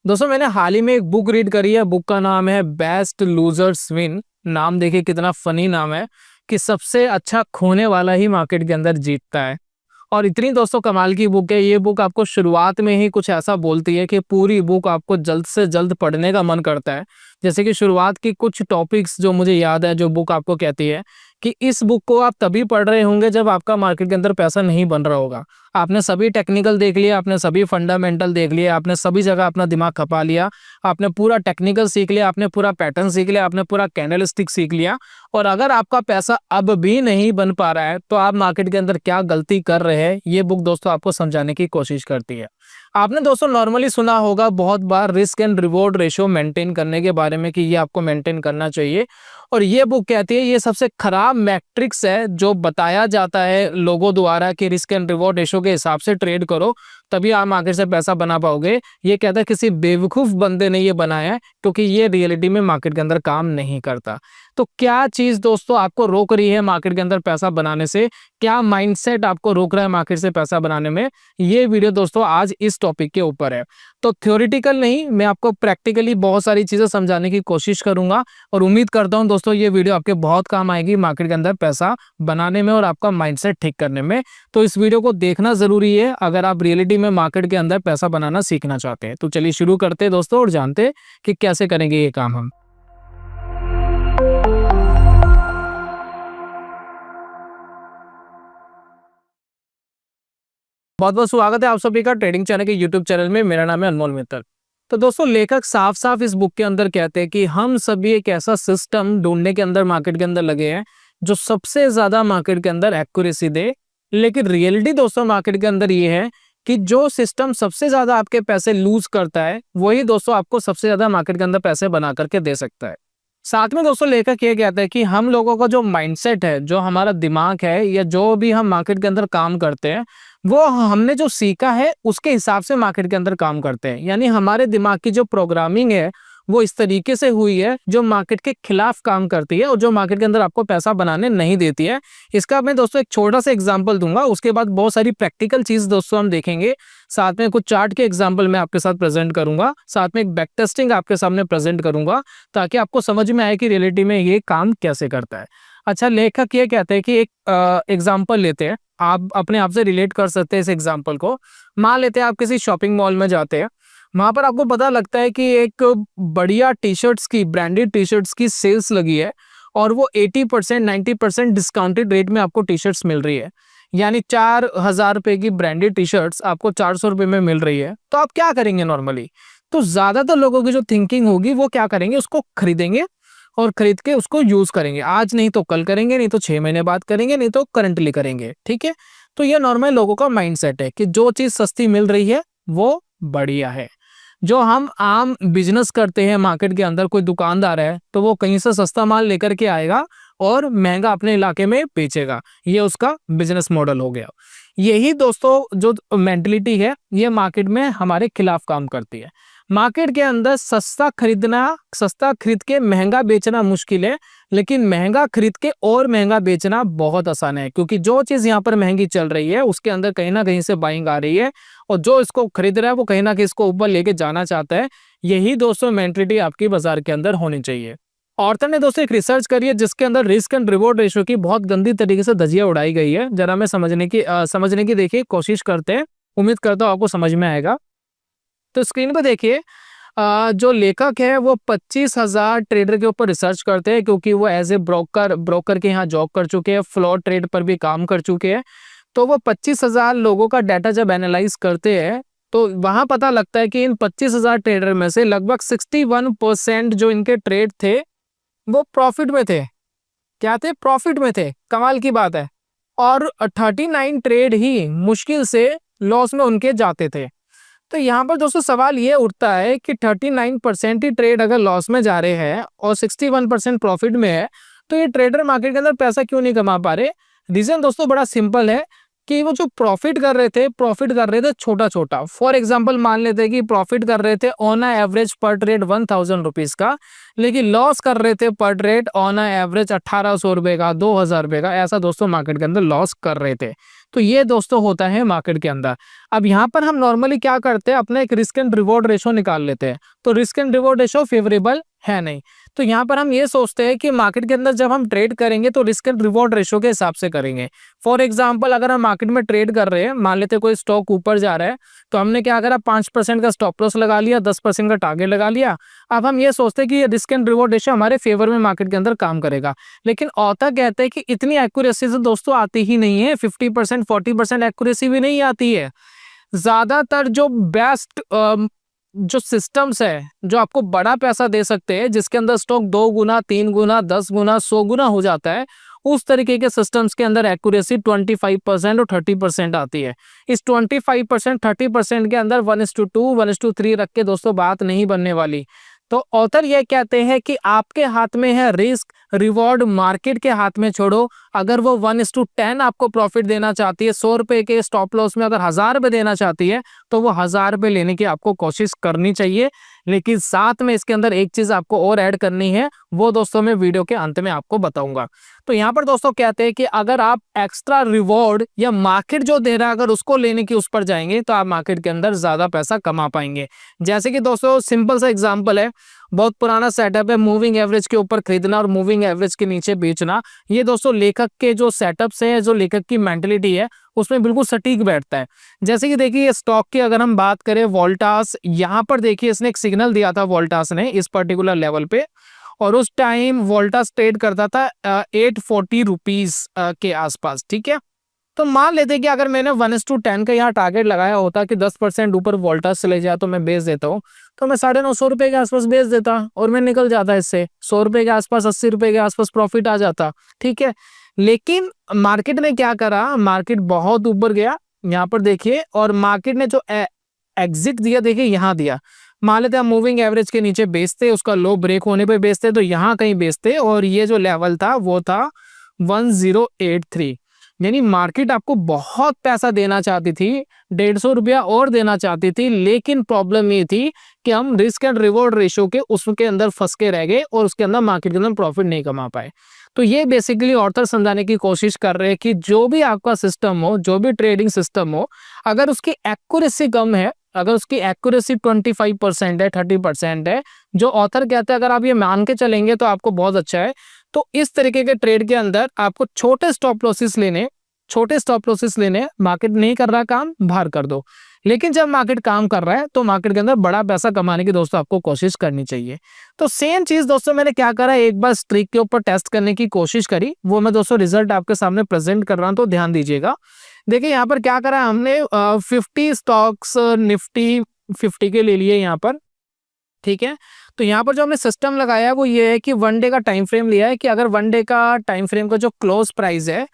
दोस्तों मैंने हाल ही में एक बुक रीड करी है। बुक का नाम है बेस्ट लूजर्स विन। नाम देखिए कितना फनी नाम है कि सबसे अच्छा खोने वाला ही मार्केट के अंदर जीतता है। और इतनी दोस्तों कमाल की बुक है ये। बुक आपको शुरुआत में ही कुछ ऐसा बोलती है कि पूरी बुक आपको जल्द से जल्द पढ़ने का मन करता है। जैसे कि शुरुआत की कुछ टॉपिक्स जो मुझे याद है, जो बुक आपको कहती है कि इस बुक को आप तभी पढ़ रहे होंगे जब आपका मार्केट के अंदर पैसा नहीं बन रहा होगा। आपने सभी टेक्निकल देख लिया, आपने सभी फंडामेंटल देख लिया, आपने सभी जगह अपना दिमाग खपा लिया, आपने पूरा टेक्निकल सीख लिया, आपने पूरा पैटर्न सीख लिया, आपने पूरा कैंडलस्टिक सीख लिया। और अगर आपका पैसा अब भी नहीं बन पा रहा है तो आप मार्केट के अंदर क्या गलती कर रहे हैं, ये बुक दोस्तों आपको समझाने की कोशिश करती है। आपने दोस्तों नॉर्मली सुना होगा बहुत बार risk and reward ratio maintain करने के बारे में कि ये आपको मेंटेन करना चाहिए। और ये बुक कहती है ये सबसे खराब मैट्रिक्स है जो बताया जाता है लोगों द्वारा कि रिस्क एंड रिवॉर्ड रेशियो के हिसाब से ट्रेड करो तभी आप मार्केट से पैसा बना पाओगे। ये कहता है किसी बेवकूफ बंदे ने ये बनाया है, क्योंकि ये रियलिटी में मार्केट के अंदर काम नहीं करता। तो क्या चीज दोस्तों आपको रोक रही है मार्केट के अंदर पैसा बनाने से, क्या माइंडसेट आपको रोक रहा है मार्केट से पैसा बनाने में, ये वीडियो दोस्तों आज इस टॉपिक के ऊपर है। तो थ्योरेटिकल नहीं, मैं आपको प्रैक्टिकली बहुत सारी चीजें समझाने की कोशिश करूंगा और उम्मीद करता हूं दोस्तों ये वीडियो आपके बहुत काम आएगी मार्केट के अंदर पैसा बनाने में और आपका माइंडसेट ठीक करने में। तो इस वीडियो को देखना जरूरी है अगर आप रियलिटी में मार्केट के अंदर पैसा बनाना सीखना चाहते हैं। तो चलिए शुरू करते हैं दोस्तों और जानते हैं कि कैसे करेंगे ये काम हम। बहुत बहुत स्वागत है आप सभी का ट्रेडिंग चैनल के यूट्यूब चैनल में। मेरा नाम है अनमोल मित्तल। तो दोस्तों लेखक साफ साफ इस बुक के अंदर कहते हैं कि हम सभी एक ऐसा सिस्टम ढूंढने के अंदर मार्केट के अंदर लगे हैं जो सबसे ज्यादा मार्केट के अंदर एक्यूरेसी दे। लेकिन रियलिटी दोस्तों मार्केट के अंदर ये है कि जो सिस्टम सबसे ज्यादा आपके पैसे लूज करता है वही दोस्तों आपको सबसे ज्यादा मार्केट के अंदर पैसे बना करके दे सकता है। साथ में दोस्तों लेखक ये कहता है कि हम लोगों का जो माइंडसेट है, जो हमारा दिमाग है, या जो भी हम मार्केट के अंदर काम करते हैं वो हमने जो सीखा है उसके हिसाब से मार्केट के अंदर काम करते हैं। यानी हमारे दिमाग की जो प्रोग्रामिंग है वो इस तरीके से हुई है जो मार्केट के खिलाफ काम करती है और जो मार्केट के अंदर आपको पैसा बनाने नहीं देती है। इसका मैं दोस्तों एक छोटा सा एग्जांपल दूंगा, उसके बाद बहुत सारी प्रैक्टिकल चीज दोस्तों हम देखेंगे। साथ में कुछ चार्ट के एग्जाम्पल मैं आपके साथ प्रेजेंट करूंगा, साथ में एक बैक टेस्टिंग आपके सामने प्रेजेंट करूंगा ताकि आपको समझ में आए कि रियलिटी में ये काम कैसे करता है। अच्छा, लेखक ये कहते हैं कि एक एग्जाम्पल लेते हैं, आप अपने आप से रिलेट कर सकते हैं इस एग्जाम्पल को। मान लेते हैं आप किसी शॉपिंग मॉल में जाते हैं, वहां पर आपको पता लगता है कि एक बढ़िया टी शर्ट्स की, ब्रांडेड टी शर्ट्स की सेल्स लगी है और वो 80% 90% डिस्काउंटेड रेट में आपको टी शर्ट्स मिल रही है। यानी 4,000 रुपए की ब्रांडेड टी शर्ट्स आपको 400 रुपए में मिल रही है। तो आप क्या करेंगे नॉर्मली? तो ज्यादातर लोगों की जो थिंकिंग होगी वो क्या करेंगे, उसको खरीदेंगे और खरीद के उसको यूज करेंगे। आज नहीं तो कल करेंगे, नहीं तो 6 महीने बाद करेंगे, नहीं तो करंटली करेंगे। ठीक है, तो ये नॉर्मल लोगों का माइंडसेट है कि जो चीज सस्ती मिल रही है वो बढ़िया है। जो हम आम बिजनेस करते हैं मार्केट के अंदर, कोई दुकानदार है तो वो कहीं से सस्ता माल लेकर के आएगा और महंगा अपने इलाके में बेचेगा। ये उसका बिजनेस मॉडल हो गया। यही दोस्तों जो मेंटलिटी है ये मार्केट में हमारे खिलाफ काम करती है। मार्केट के अंदर सस्ता खरीद के महंगा बेचना मुश्किल है, लेकिन महंगा खरीद के और महंगा बेचना बहुत आसान है, क्योंकि जो चीज यहाँ पर महंगी चल रही है उसके अंदर कहीं ना कहीं से बाइंग आ रही है और जो इसको खरीद रहा है वो कहीं ना कहीं इसको ऊपर लेके जाना चाहता है। यही दोस्तों मेंटलिटी आपकी बाजार के अंदर होनी चाहिए। ऑर्थर ने दोस्तों एक रिसर्च करी है जिसके अंदर रिस्क एंड रिवॉर्ड रेशियो की बहुत गंदी तरीके से धज्जियां उड़ाई गई है। जरा मैं समझने की देखिए कोशिश करते हैं, उम्मीद करता हूँ आपको समझ में आएगा। तो स्क्रीन पे देखिए, जो लेखक है वो 25,000 ट्रेडर के ऊपर रिसर्च करते हैं, क्योंकि वो एज ए ब्रोकर के यहाँ जॉब कर चुके हैं, फ्लोर ट्रेड पर भी काम कर चुके हैं। तो वो 25,000 लोगों का डाटा जब एनालाइज करते हैं तो वहां पता लगता है कि इन 25,000 ट्रेडर में से लगभग 61% जो इनके ट्रेड थे वो प्रॉफिट में थे। क्या थे? प्रॉफिट में थे। कमाल की बात है। और 39 ट्रेड ही मुश्किल से लॉस में उनके जाते थे। तो यहाँ पर दोस्तों सवाल ये उठता है कि 39% ही ट्रेड अगर लॉस में जा रहे हैं और 61% प्रॉफिट में है तो ये ट्रेडर मार्केट के अंदर पैसा क्यों नहीं कमा पा रहे? रीजन दोस्तों बड़ा सिंपल है कि वो जो प्रॉफिट कर रहे थे छोटा छोटा। फॉर एग्जांपल मान लेते हैं कि प्रॉफिट कर रहे थे ऑन एवरेज पर ट्रेड 1,000 रुपीज का, लेकिन लॉस कर रहे थे पर ट्रेड ऑन एवरेज 1,800 रुपए का, 2,000 रुपए का। ऐसा दोस्तों मार्केट के अंदर लॉस कर रहे थे। तो ये दोस्तों होता है मार्केट के अंदर। अब यहाँ पर हम नॉर्मली क्या करते हैं, अपना एक रिस्क एंड रिवॉर्ड रेशो निकाल लेते हैं। तो risk and reward ratio favourable है नहीं, तो यहाँ पर हम ये सोचते हैं कि मार्केट के अंदर जब हम ट्रेड करेंगे तो रिस्क एंड रिवॉर्ड रेशो के हिसाब से करेंगे। फॉर एग्जांपल अगर हम मार्केट में ट्रेड कर रहे हैं, मान लेते हैं कोई स्टॉक ऊपर जा रहा है, तो हमने क्या करा, 5% का स्टॉप लॉस लगा लिया, 10% का टारगेट लगा लिया। अब हम ये सोचते हैं कि ये रिस्क एंड रिवॉर्ड रेशो हमारे फेवर में मार्केट के अंदर काम करेगा, लेकिन ऑथर कहते हैं कि इतनी एक्यूरेसी से दोस्तों आती ही नहीं है, 50% 40% एक्यूरेसी भी नहीं आती है। ज्यादातर जो बेस्ट जो सिस्टम्स है जो आपको बड़ा पैसा दे सकते हैं, जिसके अंदर स्टॉक 2 गुना 3 गुना 10 गुना 100 गुना हो जाता है, उस तरीके के सिस्टम्स के अंदर एक्यूरेसी 25% और 30% आती है। इस 25% 30% के अंदर 1:2 1:3 रख के दोस्तों बात नहीं बनने वाली। तो ऑथर ये कहते हैं कि आपके हाथ में है रिस्क, रिवॉर्ड मार्केट के हाथ में छोड़ो। अगर वो 1:10 आपको प्रॉफिट देना चाहती है, 100 रुपए के स्टॉप लॉस में अगर 1000 रुपए देना चाहती है, तो वो 1000 रुपए लेने की आपको कोशिश करनी चाहिए। लेकिन साथ में इसके अंदर एक चीज आपको और ऐड करनी है, वो दोस्तों मैं वीडियो के अंत में आपको बताऊंगा। तो यहाँ पर दोस्तों कहते हैं कि अगर आप एक्स्ट्रा रिवॉर्ड या मार्केट जो दे रहा है अगर उसको लेने की उस पर जाएंगे, तो आप मार्केट के अंदर ज्यादा पैसा कमा पाएंगे। जैसे कि दोस्तों सिंपल सा एग्जांपल है, बहुत पुराना सेटअप है, मूविंग एवरेज के ऊपर खरीदना और मूविंग एवरेज के नीचे बेचना। ये दोस्तों लेखक के जो सेटअप्स है, जो लेखक की मेंटलिटी है, उसमें बिल्कुल सटीक बैठता है। जैसे कि देखिए स्टॉक की अगर हम बात करें, वोल्टास, यहाँ पर देखिए इसने एक सिग्नल दिया था वोल्टास ने इस पर्टिकुलर लेवल पे, और उस टाइम वोल्टास ट्रेड करता था 840 रुपीज के आसपास, ठीक है। तो मान लेते कि अगर मैंने 1:10 का यहाँ टारगेट लगाया होता कि 10% ऊपर वोल्टास चले जाए तो मैं बेच देता हूँ, तो मैं 950 रुपए के आसपास बेच देता और मैं निकल जाता इससे 100 रुपए के आसपास, 80 रुपए के आसपास प्रॉफिट आ जाता, ठीक है। लेकिन मार्केट ने क्या करा, मार्केट बहुत ऊपर गया, यहाँ पर देखिए, और मार्केट ने जो एग्जिट दिया देखिए यहाँ दिया। मान लेते हैं मूविंग एवरेज के नीचे बेचते, उसका लो ब्रेक होने पे बेचते, तो यहाँ कहीं बेचते, और ये जो लेवल था वो था 1083। यानी मार्केट आपको बहुत पैसा देना चाहती थी, 150 रुपया और देना चाहती थी, लेकिन प्रॉब्लम ये थी कि हम रिस्क एंड रिवॉर्ड रेशो के उसके अंदर फंस के रह गए और उसके अंदर मार्केट के अंदर प्रॉफिट नहीं कमा पाए। तो ये बेसिकली ऑथर समझाने की कोशिश कर रहे हैं कि जो भी आपका सिस्टम हो, जो भी ट्रेडिंग सिस्टम हो, अगर उसकी एक्यूरेसी कम है, अगर उसकी एक्यूरेसी 25% है, 30% है, जो ऑथर कहते हैं अगर आप ये मान के चलेंगे तो आपको बहुत अच्छा है। तो इस तरीके के ट्रेड के अंदर आपको छोटे स्टॉप लॉसेस लेने, मार्केट नहीं कर रहा काम, बाहर कर दो। लेकिन जब मार्केट काम कर रहा है तो मार्केट के अंदर बड़ा पैसा कमाने की दोस्तों आपको कोशिश करनी चाहिए। तो सेम चीज दोस्तों मैंने क्या करा, एक बार स्ट्रिक के ऊपर टेस्ट करने की कोशिश करी, वो मैं दोस्तों रिजल्ट आपके सामने प्रेजेंट कर रहा हूं, तो ध्यान दीजिएगा। देखिए यहाँ पर क्या करा हमने, 50 स्टॉक्स निफ्टी 50 के ले लिए यहाँ पर, ठीक है। तो यहाँ पर जो हमने सिस्टम लगाया है वो ये है कि 1 डे का टाइम फ्रेम लिया है, कि अगर 1 डे का टाइम फ्रेम का जो क्लोज प्राइस है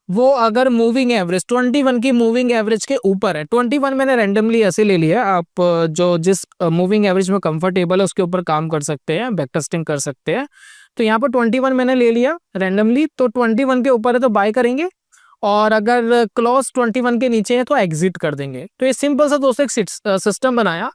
वो अगर मूविंग एवरेज 21 की मूविंग एवरेज के ऊपर है, 21 मैंने रैंडमली ऐसे ले लिया, आप जो जिस मूविंग एवरेज में कंफर्टेबल है उसके ऊपर काम कर सकते हैं, बैक टेस्टिंग कर सकते हैं। तो यहाँ पर 21 मैंने ले लिया रैंडमली, तो 21 के ऊपर है तो बाय करेंगे, और अगर क्लोज 21 के नीचे है तो एग्जिट कर देंगे। तो ये सिंपल सा दोस्तों एक सिस्टम बनाया,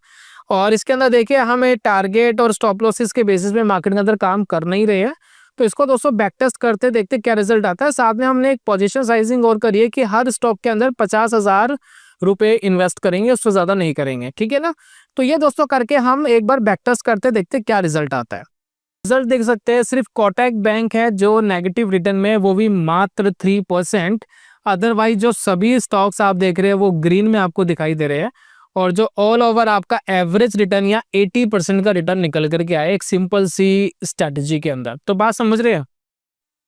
और इसके अंदर देखिए हमें टारगेट और स्टॉप लॉसेस के बेसिस पे मार्केट के अंदर काम कर नहीं रहे हैं। तो इसको दोस्तों बैक टेस्ट करते देखते क्या रिजल्ट आता है। साथ में हमने एक पोजीशन साइजिंग और करी है कि हर स्टॉक के अंदर 50,000 रुपए इन्वेस्ट करेंगे, उससे ज्यादा नहीं करेंगे, ठीक है ना। तो ये दोस्तों करके हम एक बार बैक टेस्ट करते देखते क्या रिजल्ट आता है। रिजल्ट देख सकते हैं, सिर्फ कोटक बैंक है जो नेगेटिव रिटर्न में, वो भी मात्र 3%। अदरवाइज जो सभी स्टॉक्स आप देख रहे हैं वो ग्रीन में आपको दिखाई दे रहे हैं, और जो ऑल ओवर आपका एवरेज रिटर्न या 80% का रिटर्न निकल करके आया एक सिंपल सी स्ट्रेटजी के अंदर। तो बात समझ रहे हैं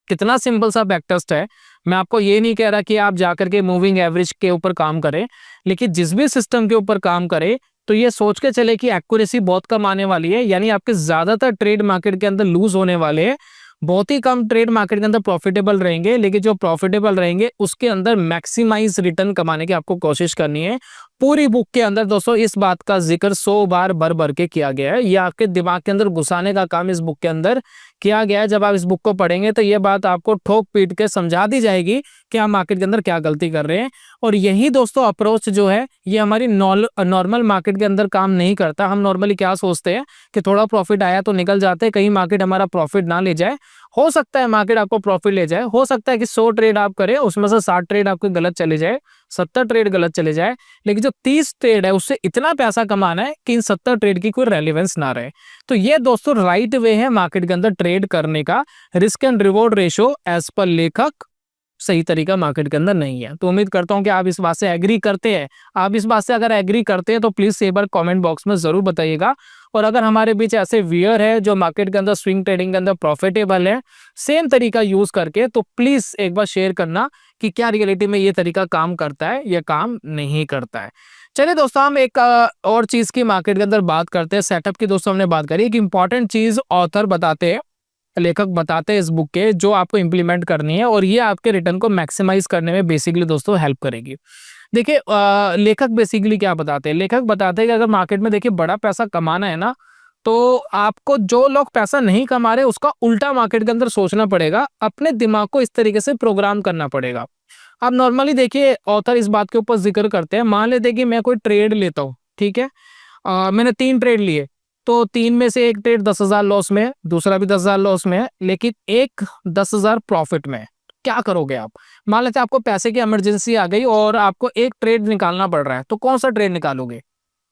कितना सिंपल सा बैक टेस्ट है। मैं आपको ये नहीं कह रहा कि आप जाकर के मूविंग एवरेज के ऊपर काम करें, लेकिन जिस भी सिस्टम के ऊपर काम करें तो ये सोच के चले कि एक्यूरेसी बहुत कम आने वाली है, यानी आपके ज्यादातर ट्रेड मार्केट के अंदर लूज होने वाले हैं, बहुत ही कम ट्रेड मार्केट के अंदर प्रॉफिटेबल रहेंगे, लेकिन जो प्रॉफिटेबल रहेंगे उसके अंदर मैक्सिमाइज रिटर्न कमाने की आपको कोशिश करनी है। पूरी बुक के अंदर दोस्तों इस बात का जिक्र 100 बार भर भर के किया गया है, ये आपके दिमाग के अंदर घुसाने का काम इस बुक के अंदर किया गया है। जब आप इस बुक को पढ़ेंगे तो ये बात आपको ठोक पीट के समझा दी जाएगी कि आप मार्केट के अंदर क्या गलती कर रहे हैं। और यही दोस्तों अप्रोच जो है ये हमारी नॉर्मल मार्केट के अंदर काम नहीं करता। हम नॉर्मली क्या सोचते हैं कि थोड़ा प्रॉफिट आया तो निकल जाते हैं, कहीं मार्केट हमारा प्रॉफिट ना ले जाए। हो सकता है मार्केट आपको प्रॉफिट ले जाए, हो सकता है कि 100 ट्रेड आप करें उसमें से 60 ट्रेड आपके गलत चले जाए, 70 ट्रेड गलत चले जाए, लेकिन जो 30 ट्रेड है उससे इतना पैसा कमाना है कि इन 70 ट्रेड की कोई रेलेवेंस ना रहे। तो ये दोस्तों राइट वे है मार्केट के अंदर ट्रेड करने का। Risk and reward ratio as per लेखक सही तरीका मार्केट के अंदर नहीं है। तो उम्मीद करता हूं कि आप इस बात से एग्री करते हैं। आप इस बात से अगर एग्री करते हैं तो प्लीज एक बार कमेंट बॉक्स में जरूर बताइएगा। और अगर हमारे बीच ऐसे व्यूअर है जो मार्केट के अंदर स्विंग ट्रेडिंग के अंदर प्रॉफिटेबल है सेम तरीका यूज करके, तो प्लीज एक बार शेयर करना कि क्या रियलिटी में ये तरीका काम करता है या काम नहीं करता है। चलिए दोस्तों हम एक और चीज की मार्केट के अंदर बात करते हैं। सेटअप की दोस्तों हमने बात करी। एक इंपॉर्टेंट चीज ऑथर बताते हैं, लेखक बताते हैं इस बुक के, जो आपको इंप्लीमेंट करनी है और ये आपके रिटर्न को मैक्सिमाइज करने में बेसिकली दोस्तों हेल्प करेगी। देखिए लेखक बेसिकली क्या बताते हैं, लेखक बताते हैं कि अगर मार्केट में देखिए बड़ा पैसा कमाना है ना, तो आपको जो लोग पैसा नहीं कमा रहे उसका उल्टा मार्केट के अंदर सोचना पड़ेगा, अपने दिमाग को इस तरीके से प्रोग्राम करना पड़ेगा। आप नॉर्मली देखिए ऑथर इस बात के ऊपर जिक्र करते हैं, मान लेते कि मैं कोई ट्रेड लेता हूँ, ठीक है, मैंने 3 ट्रेड लिए, तो 3 में से एक ट्रेड 10,000 लॉस में है, दूसरा भी 10,000 लॉस में है, लेकिन एक 10,000 प्रॉफिट में है। क्या करोगे आप? मान लेते हैं आपको पैसे की इमरजेंसी आ गई और आपको एक ट्रेड निकालना पड़ रहा है, तो कौन सा ट्रेड निकालोगे?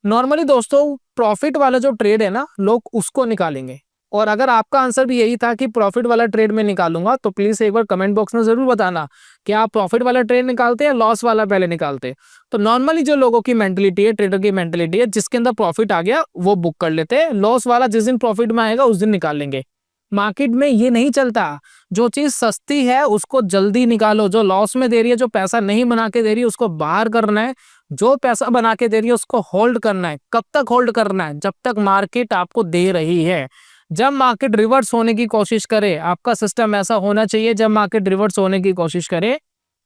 नॉर्मली दोस्तों प्रॉफिट वाला जो ट्रेड है ना, लोग उसको निकालेंगे। और अगर आपका आंसर भी यही था कि प्रॉफिट वाला ट्रेड में निकालूंगा, तो प्लीज एक बार कमेंट बॉक्स में जरूर बताना कि आप प्रॉफिट वाला ट्रेड निकालते हैं या लॉस वाला पहले निकालते हैं। तो नॉर्मली जो लोगों की मेंटलिटी है, ट्रेडर की मेंटलिटी है, जिसके अंदर प्रॉफिट आ गया वो बुक कर लेते हैं, लॉस वाला जिस दिन प्रॉफिट में आएगा उस दिन निकाल लेंगे। मार्केट में ये नहीं चलता। जो चीज सस्ती है उसको जल्दी निकालो, जो लॉस में दे रही है, जो पैसा नहीं बना के दे रही है उसको बाहर करना है, जो पैसा बना के दे रही है उसको होल्ड करना है। कब तक होल्ड करना है? जब तक मार्केट आपको दे रही है। जब मार्केट रिवर्स होने की कोशिश करे, आपका सिस्टम ऐसा होना चाहिए, जब मार्केट रिवर्स होने की कोशिश करे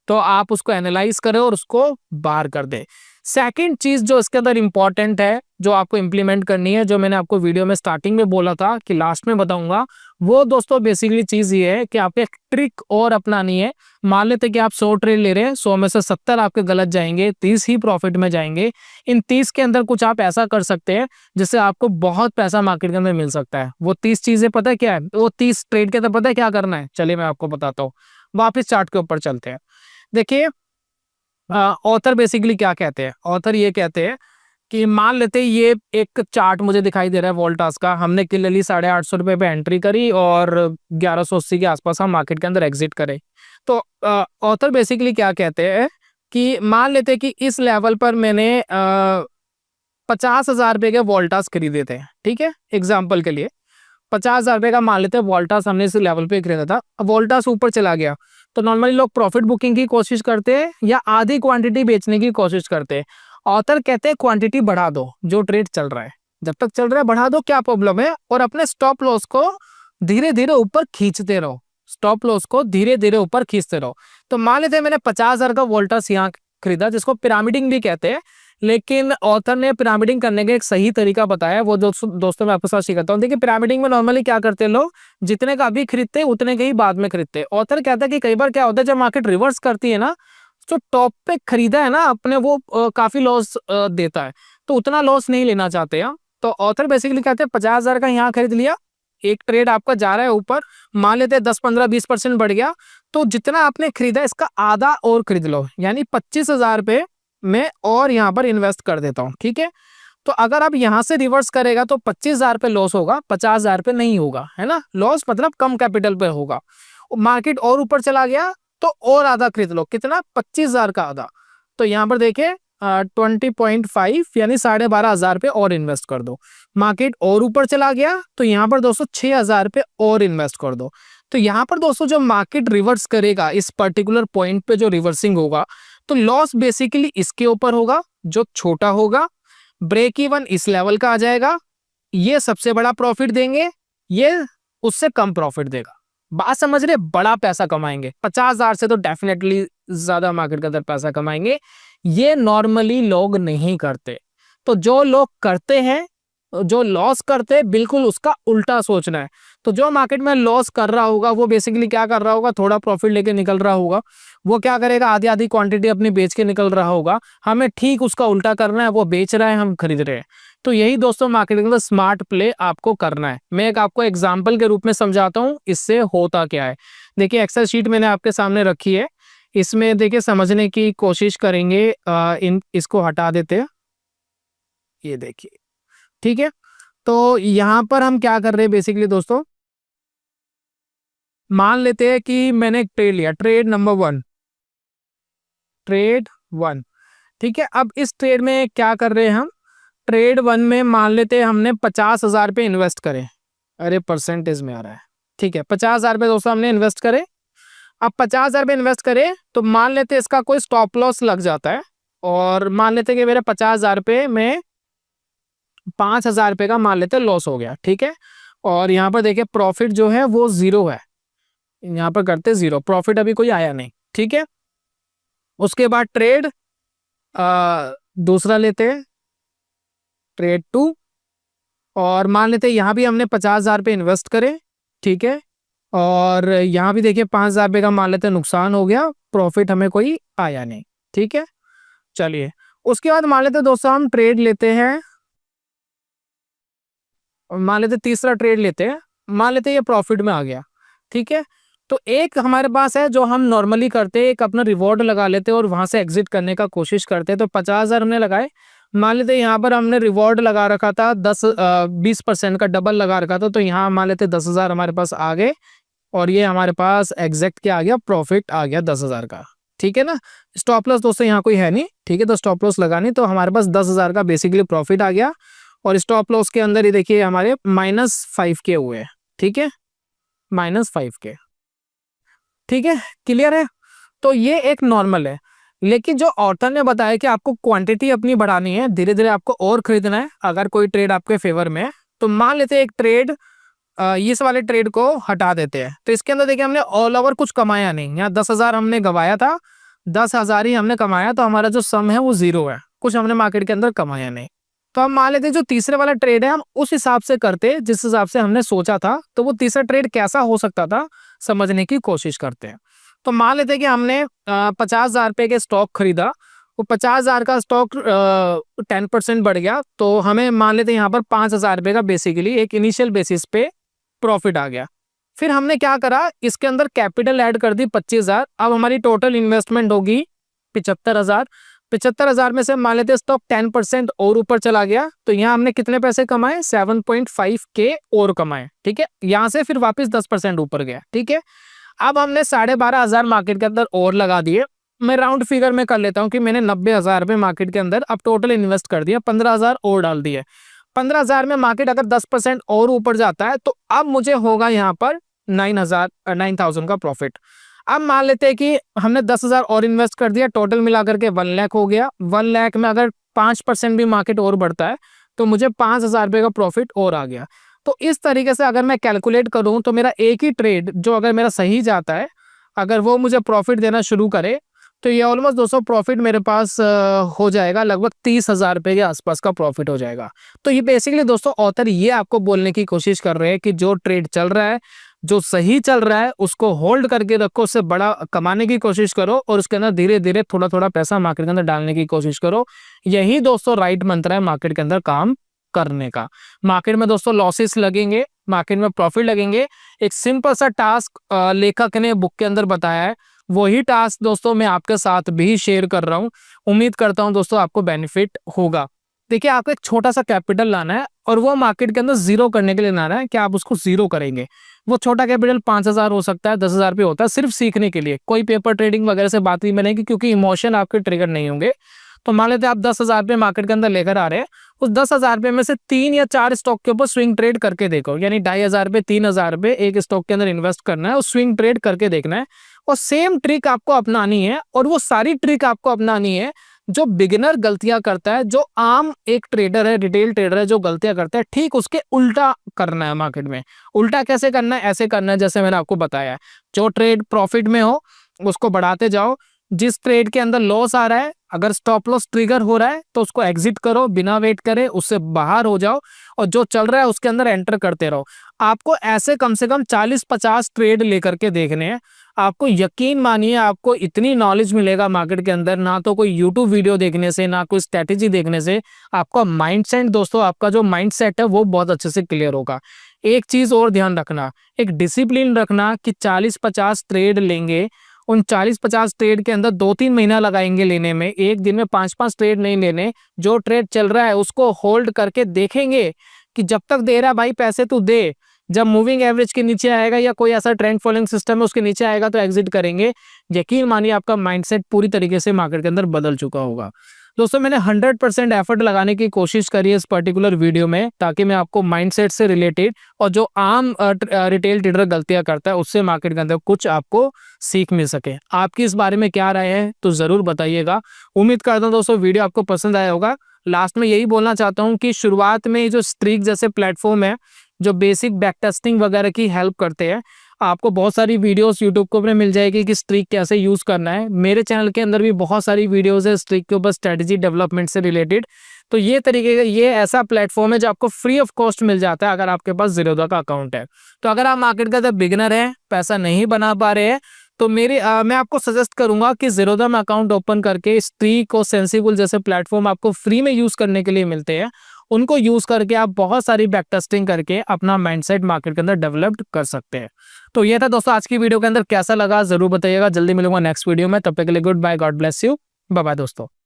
तो आप उसको एनालाइज करें और उसको बाहर कर दे। सेकंड चीज जो इसके अंदर इंपॉर्टेंट है, जो आपको इंप्लीमेंट करनी है, जो मैंने आपको वीडियो में स्टार्टिंग में बोला था कि लास्ट में बताऊंगा, वो दोस्तों बेसिकली चीज ये है कि आपको एक ट्रिक और अपनानी है। मान लेते कि आप 100 ट्रेड ले रहे हैं, 100 में से 70 आपके गलत जाएंगे, 30 ही प्रॉफिट में जाएंगे। इन 30 के अंदर कुछ आप ऐसा कर सकते हैं जिससे आपको बहुत पैसा मार्केट के अंदर मिल सकता है। वो 30 चीजें पता है क्या है? वो 30 ट्रेड के अंदर पता है क्या करना है? चलिए मैं आपको बताता हूँ। वापिस चार्ट के ऊपर चलते हैं। देखिए ऑथर बेसिकली क्या कहते हैं, ऑथर ये कहते हैं कि मान लेते ये एक चार्ट मुझे दिखाई दे रहा है वोल्टास का, हमने क्लियरली 850 रुपए पे एंट्री करी और 1180 के आसपास हम मार्केट के अंदर एग्जिट करें। तो ऑथर बेसिकली क्या कहते हैं कि मान लेते कि इस लेवल पर मैंने 50,000 रुपए के वोल्टास खरीदे थे, ठीक है, एग्जाम्पल के लिए 50,000 रुपए का मान लेते हैं वोल्टास हमने इस लेवल पे खरीदा था। अब वोल्टास ऊपर चला गया तो नॉर्मली लोग प्रॉफिट बुकिंग की कोशिश करते हैं या आधी क्वांटिटी बेचने की कोशिश करते हैं। ऑथर कहते हैं क्वांटिटी बढ़ा दो, जो ट्रेड चल रहा है जब तक चल रहा है बढ़ा दो, क्या प्रॉब्लम है, और अपने स्टॉप लॉस को धीरे धीरे ऊपर खींचते रहो, स्टॉप लॉस को धीरे धीरे ऊपर खींचते रहो। तो मान लेते हैं मैंने 50,000 का वोल्टास यहाँ खरीदा, जिसको पिरामिडिंग भी कहते हैं, लेकिन ऑथर ने पिरामिडिंग करने का एक सही तरीका बताया, वो दोस्तों मैं आपके साथ सिखाता हूँ। देखिए पिरामिडिंग में नॉर्मली क्या करते हैं लोग, जितने का अभी खरीदते हैं उतने के ही बाद में खरीदते हैं। ऑथर कहता है कि कई बार क्या होता है जब मार्केट रिवर्स करती है ना, जो टॉप पे खरीदा है ना अपने, वो काफी लॉस देता है, तो उतना लॉस नहीं लेना चाहते हैं। तो ऑथर बेसिकली कहते हैं 50,000 का यहाँ खरीद लिया, एक ट्रेड आपका जा रहा है ऊपर, मान लेते हैं 10-15-20% बढ़ गया, तो जितना आपने खरीदा इसका आधा और खरीद लो, यानी 25,000 रुपए मैं और यहाँ पर इन्वेस्ट कर देता हूँ, ठीक है। तो अगर आप यहाँ से रिवर्स करेगा तो 25,000 पे लॉस होगा, 50,000 पे नहीं होगा, है ना। लॉस मतलब कम कैपिटल पे होगा। मार्केट और ऊपर चला गया तो और आधा खरीद लो, कितना, 25,000 का आधा। तो यहाँ पर देखिए 20.5 यानी 12,500 पे और इन्वेस्ट कर दो। मार्केट और ऊपर चला गया तो यहाँ पर दोस्तों 6,000 पे और इन्वेस्ट कर दो। तो यहाँ पर दोस्तों जब मार्केट रिवर्स करेगा, इस पर्टिकुलर पॉइंट पे जो रिवर्सिंग होगा, तो लॉस बेसिकली इसके ऊपर होगा जो छोटा होगा, ब्रेक इवन इस लेवल का आ जाएगा, ये सबसे बड़ा प्रॉफिट देंगे, ये उससे कम प्रॉफिट देगा। बात समझ रहे, बड़ा पैसा कमाएंगे, 50,000 से तो डेफिनेटली ज्यादा मार्केट के अंदर पैसा कमाएंगे। ये नॉर्मली लोग नहीं करते। तो जो लोग करते हैं, जो लॉस करते हैं, बिल्कुल उसका उल्टा सोचना है। तो जो मार्केट में लॉस कर रहा होगा वो बेसिकली क्या कर रहा होगा, थोड़ा प्रॉफिट लेके निकल रहा होगा, वो क्या करेगा, आधी आधी क्वांटिटी अपनी बेच के निकल रहा होगा। हमें ठीक उसका उल्टा करना है, वो बेच रहा है, हम खरीद रहे हैं। तो यही दोस्तों मार्केटिंग का स्मार्ट प्ले आपको करना है। मैं एक आपको एग्जांपल के रूप में समझाता हूँ इससे होता क्या है। देखिए एक्सेल शीट मैंने आपके सामने रखी है, इसमें देखिए समझने की कोशिश करेंगे। इसको हटा देते हैं, ये देखिए, ठीक है। तो यहाँ पर हम क्या कर रहे हैं बेसिकली दोस्तों, मान लेते हैं कि मैंने एक ट्रेड लिया, ट्रेड नंबर 1, ट्रेड 1, ठीक है। अब इस ट्रेड में क्या कर रहे हैं हम, ट्रेड 1 में मान लेते हैं हमने 50,000 पे इन्वेस्ट करे, अरे परसेंटेज में आ रहा है, ठीक है, 50,000 पे दोस्तों हमने इन्वेस्ट करे। अब 50,000 पे इन्वेस्ट करे तो मान लेते हैं इसका कोई स्टॉप लॉस लग जाता है, और मान लेते हैं कि मेरे 50,000 पे में 5,000 रुपये का मान लेते हैं लॉस हो गया, ठीक है। और यहाँ पर देखिए प्रॉफिट जो है वो 0 है, यहाँ पर करते 0, प्रॉफिट अभी कोई आया नहीं, ठीक है। उसके बाद ट्रेड दूसरा लेते हैं, ट्रेड 2, और मान लेते हैं यहाँ भी हमने 50,000 पे इन्वेस्ट करे, ठीक है। और यहाँ भी देखिए 5,000 रुपये का मान लेते हैं नुकसान हो गया, प्रॉफिट हमें कोई आया नहीं, ठीक है। चलिए उसके बाद मान लेते हैं दोस्तों हम ट्रेड लेते हैं, मान लेते तीसरा ट्रेड लेते हैं, मान लेते ये प्रॉफिट में आ गया, ठीक है। तो एक हमारे पास है जो हम नॉर्मली करते हैं, एक अपना रिवॉर्ड लगा लेते हैं और वहां से एग्जिट करने का कोशिश करते हैं। तो 50,000 हमने लगाए, मान लेते यहाँ पर हमने रिवॉर्ड लगा रखा था 20% का डबल लगा रखा था, तो यहाँ मान लेते 10,000 हमारे पास आ गए, और ये हमारे पास एग्जैक्ट क्या आ गया, प्रॉफिट आ गया 10,000 का, ठीक है ना। स्टॉप लॉस दोस्तों यहाँ कोई है नहीं, ठीक है, तो स्टॉप लॉस लगानी, तो हमारे पास 10,000 का बेसिकली प्रॉफिट आ गया। और स्टॉप लॉस के अंदर ही देखिए हमारे -5K हुए, ठीक है, -5K, ठीक है, क्लियर है। तो ये एक नॉर्मल है, लेकिन जो ऑथर ने बताया कि आपको क्वांटिटी अपनी बढ़ानी है, धीरे धीरे आपको और खरीदना है अगर कोई ट्रेड आपके फेवर में है। तो मान लेते हैं एक ट्रेड, इस वाले ट्रेड को हटा देते हैं, तो इसके अंदर देखिए हमने ऑल ओवर कुछ कमाया नहीं, यहाँ 10,000 हमने गवाया था, 10,000 ही हमने कमाया, तो हमारा जो सम है वो 0 है, कुछ हमने मार्केट के अंदर कमाया नहीं। तो हम मान लेते हैं जो तीसरे वाला ट्रेड है हम उस हिसाब से करते हैं जिस हिसाब से हमने सोचा था, तो वो तीसरा ट्रेड कैसा हो सकता था समझने की कोशिश करते हैं। तो मान लेते हैं कि हमने 50,000 रुपये के स्टॉक खरीदा, वो 50,000 का स्टॉक 10% बढ़ गया, तो हमें मान लेते हैं यहाँ पर 5,000 रुपये का बेसिकली एक इनिशियल बेसिस पे प्रॉफिट आ गया। फिर हमने क्या करा, इसके अंदर कैपिटल ऐड कर दी 25,000, अब हमारी टोटल इन्वेस्टमेंट होगी 75,000। 75,000 में से मान लेते हैं स्टॉक 10% और ऊपर चला गया, तो यहाँ हमने कितने पैसे कमाए, 7.5K और कमाए, ठीक है। यहाँ से फिर वापस 10% ऊपर गया, ठीक है। अब हमने 12,500 मार्केट के अंदर और लगा दिए, मैं राउंड फिगर में कर लेता हूँ कि मैंने 90,000 रुपये मार्केट के अंदर अब टोटल इन्वेस्ट कर दिया, 15,000 और डाल दिए। 15,000 में मार्केट अगर 10% और ऊपर जाता है तो अब मुझे होगा यहाँ पर 9,000 का प्रॉफिट। अब मान लेते हैं कि हमने 10,000 और इन्वेस्ट कर दिया, टोटल मिला करके 1 लाख हो गया। 1 लाख में अगर 5% भी मार्केट और बढ़ता है तो मुझे 5,000 रुपये का प्रॉफिट और आ गया। तो इस तरीके से अगर मैं कैलकुलेट करूं तो मेरा एक ही ट्रेड जो अगर मेरा सही जाता है, अगर वो मुझे प्रॉफिट देना शुरू करे, तो ये ऑलमोस्ट 200 प्रॉफिट मेरे पास हो जाएगा, लगभग 30,000 रुपये के आसपास का प्रॉफिट हो जाएगा। तो ये बेसिकली दोस्तों ऑथर ये आपको बोलने की कोशिश कर रहे हैं कि जो ट्रेड चल रहा है, जो सही चल रहा है, उसको होल्ड करके रखो, उससे बड़ा कमाने की कोशिश करो और उसके अंदर धीरे धीरे थोड़ा थोड़ा पैसा मार्केट के अंदर डालने की कोशिश करो। यही दोस्तों राइट मंत्र है मार्केट के अंदर काम करने का। मार्केट में दोस्तों लॉसेस लगेंगे, मार्केट में प्रॉफिट लगेंगे, एक सिंपल सा टास्क लेखक ने बुक के अंदर बताया है, वही टास्क दोस्तों मैं आपके साथ भी शेयर कर रहा हूँ। उम्मीद करता हूँ दोस्तों आपको बेनिफिट होगा। देखिए आपको एक छोटा सा कैपिटल लाना है और वो मार्केट के अंदर जीरो करने के लिए लाना है कि आप उसको जीरो करेंगे। वो छोटा कैपिटल 5,000 हो सकता है, 10,000 रुपये होता है, सिर्फ सीखने के लिए, कोई पेपर ट्रेडिंग वगैरह से बात नहीं बनेगी क्योंकि इमोशन आपके ट्रिगर नहीं होंगे। तो मान लेते हैं आप 10,000 रुपये मार्केट के अंदर लेकर आ रहे हैं, उस 10,000 रुपये में से 3 या 4 स्टॉक के ऊपर स्विंग ट्रेड करके देखो, यानी 2,500 रुपये 3,000 रुपये एक स्टॉक के अंदर इन्वेस्ट करना है और स्विंग ट्रेड करके देखना है। और सेम ट्रिक आपको अपनानी है, और वो सारी ट्रिक आपको अपनानी है जो बिगिनर गलतियां करता है, जो आम एक ट्रेडर है, रिटेल ट्रेडर है जो गलतियां करता है, ठीक उसके उल्टा करना है मार्केट में। उल्टा कैसे करना है, ऐसे करना है जैसे मैंने आपको बताया है, जो ट्रेड प्रॉफिट में हो उसको बढ़ाते जाओ, जिस ट्रेड के अंदर लॉस आ रहा है, अगर स्टॉप लॉस ट्रिगर हो रहा है तो उसको एग्जिट करो, बिना वेट करे उससे बाहर हो जाओ और जो चल रहा है उसके अंदर एंटर करते रहो। आपको ऐसे कम से कम 40-50 ट्रेड लेकर के देखने हैं। आपको यकीन मानिए, आपको इतनी नॉलेज मिलेगा मार्केट के अंदर, ना तो कोई यूट्यूब वीडियो देखने से, ना कोई स्ट्रेटेजी देखने से। आपका माइंडसेट दोस्तों, आपका जो माइंडसेट है वो बहुत अच्छे से क्लियर होगा। एक चीज और ध्यान रखना, एक डिसिप्लिन रखना कि 40-50 ट्रेड लेंगे, उन 40-50 ट्रेड के अंदर 2-3 महीना लगाएंगे लेने में, एक दिन में 5-5 ट्रेड नहीं लेने। जो ट्रेड चल रहा है उसको होल्ड करके देखेंगे कि जब तक दे रहा है भाई पैसे तू दे, जब मूविंग एवरेज के नीचे आएगा या कोई ऐसा ट्रेंड फॉलोइंग सिस्टम है उसके नीचे आएगा तो एग्जिट करेंगे। यकीन मानिए आपका माइंडसेट पूरी तरीके से मार्केट के अंदर बदल चुका होगा। दोस्तों मैंने 100% एफर्ट लगाने की कोशिश करी है इस पर्टिकुलर वीडियो में, ताकि मैं आपको माइंडसेट से रिलेटेड और जो आम रिटेल ट्रेडर गलतियां करता है उससे मार्केट के अंदर कुछ आपको सीख मिल सके। आपकी इस बारे में क्या राय है तो जरूर बताइएगा। उम्मीद करता हूं दोस्तों वीडियो आपको पसंद आया होगा। लास्ट में यही बोलना चाहता हूं कि शुरुआत में जो स्ट्रीक जैसे प्लेटफॉर्म है जो बेसिक बैक टेस्टिंग वगैरह की हेल्प करते हैं, आपको बहुत सारी वीडियोस यूट्यूब के ऊपर मिल जाएगी कि स्ट्रीक कैसे यूज करना है। मेरे चैनल के अंदर भी बहुत सारी वीडियोस है स्ट्रीक के ऊपर, स्ट्रेटजी डेवलपमेंट से रिलेटेड। तो ये तरीके का ये ऐसा प्लेटफॉर्म है जो आपको फ्री ऑफ कॉस्ट मिल जाता है अगर आपके पास ज़ीरोधा का अकाउंट है। तो अगर आप मार्केट का बिगिनर है, पैसा नहीं बना पा रहे हैं, तो मैं आपको सजेस्ट करूंगा कि ज़ीरोधा में अकाउंट ओपन करके स्ट्रीक और सेंसिबल जैसे प्लेटफॉर्म आपको फ्री में यूज करने के लिए मिलते हैं, उनको यूज करके आप बहुत सारी बैक टेस्टिंग करके अपना माइंडसेट मार्केट के अंदर डेवलप कर सकते हैं। तो ये था दोस्तों आज की वीडियो के अंदर, कैसा लगा जरूर बताइएगा। जल्दी मिलूंगा नेक्स्ट वीडियो में, तब तक के लिए good bye, god bless you, bye bye दोस्तों।